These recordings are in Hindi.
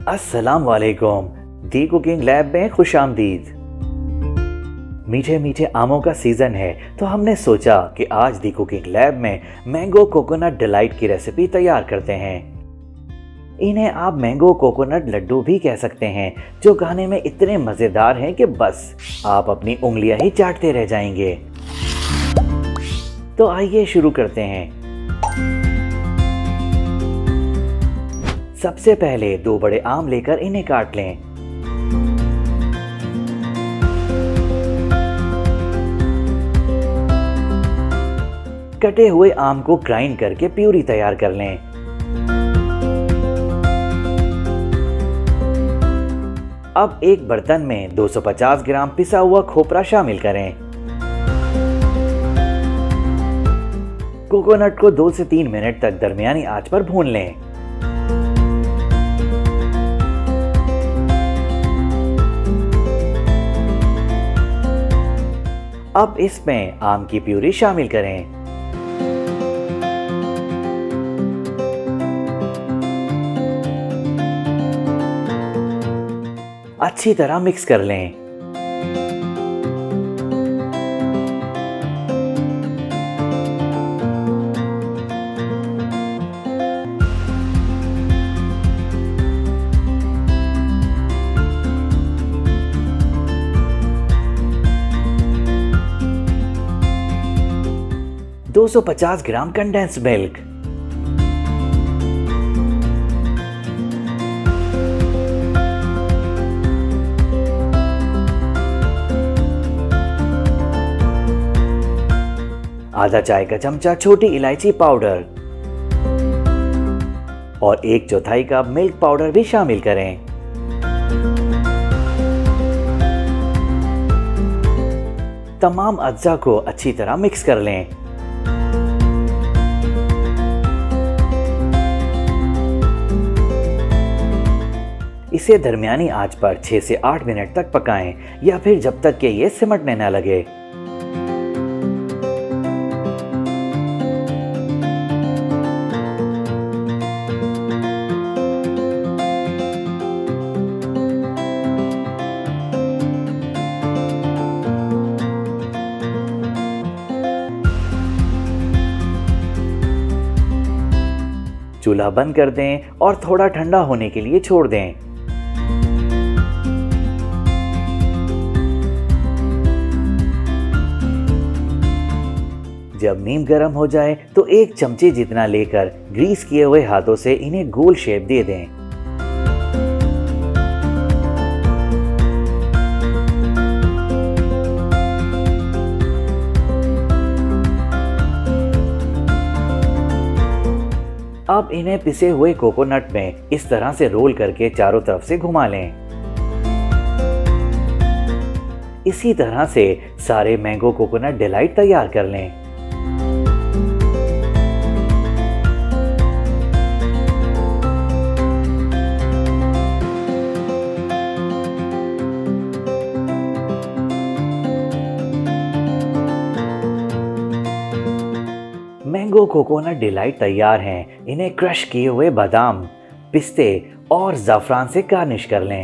अस्सलाम वालेकुम। दी कुकिंग लैब में खुशामदीद। मीठे मीठे आमों का सीज़न है तो हमने सोचा कि आज दी कुकिंग लैब में मैंगो कोकोनट डिलाइट की रेसिपी तैयार करते हैं। इन्हें आप मैंगो कोकोनट लड्डू भी कह सकते हैं, जो खाने में इतने मज़ेदार हैं कि बस आप अपनी उंगलियां ही चाटते रह जाएंगे। तो आइए शुरू करते हैं। सबसे पहले 2 बड़े आम लेकर इन्हें काट लें। कटे हुए आम को ग्राइंड करके प्यूरी तैयार कर लें। अब एक बर्तन में 250 ग्राम पिसा हुआ खोपरा शामिल करें। कोकोनट को 2 से 3 मिनट तक दरमियानी आंच पर भून लें। अब इसमें आम की प्यूरी शामिल करें। अच्छी तरह मिक्स कर लें। दो 250 ग्राम कंडेंस्ड मिल्क, आधा चाय का चमचा छोटी इलायची पाउडर और 1/4 कप मिल्क पाउडर भी शामिल करें। तमाम अज्जा को अच्छी तरह मिक्स कर लें। इसे दरमियानी आंच पर 6 से 8 मिनट तक पकाएं या फिर जब तक कि ये सिमटने न लगे। चूल्हा बंद कर दें और थोड़ा ठंडा होने के लिए छोड़ दें। जब नीम गर्म हो जाए तो 1 चमचे जितना लेकर ग्रीस किए हुए हाथों से इन्हें गोल शेप दे दें। अब इन्हें पिसे हुए कोकोनट में इस तरह से रोल करके चारों तरफ से घुमा लें। इसी तरह से सारे मैंगो कोकोनट डिलाइट तैयार कर लें। मैंगो कोकोनट डिलाइट तैयार हैं। इन्हें क्रश किए हुए बादाम, पिस्ते और ज़ाफ़रान से गार्निश कर लें।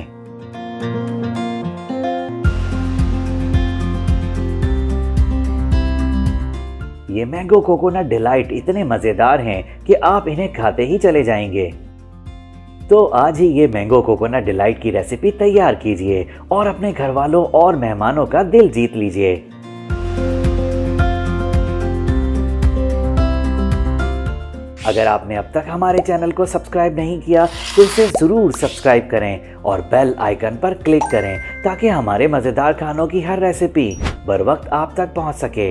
ये मैंगो कोकोनट डिलाइट इतने मज़ेदार हैं कि आप इन्हें खाते ही चले जाएंगे। तो आज ही ये मैंगो कोकोनट डिलाइट की रेसिपी तैयार कीजिए और अपने घर वालों और मेहमानों का दिल जीत लीजिए। अगर आपने अब तक हमारे चैनल को सब्सक्राइब नहीं किया तो इसे ज़रूर सब्सक्राइब करें और बेल आइकन पर क्लिक करें ताकि हमारे मज़ेदार खानों की हर रेसिपी बर वक्त आप तक पहुंच सके।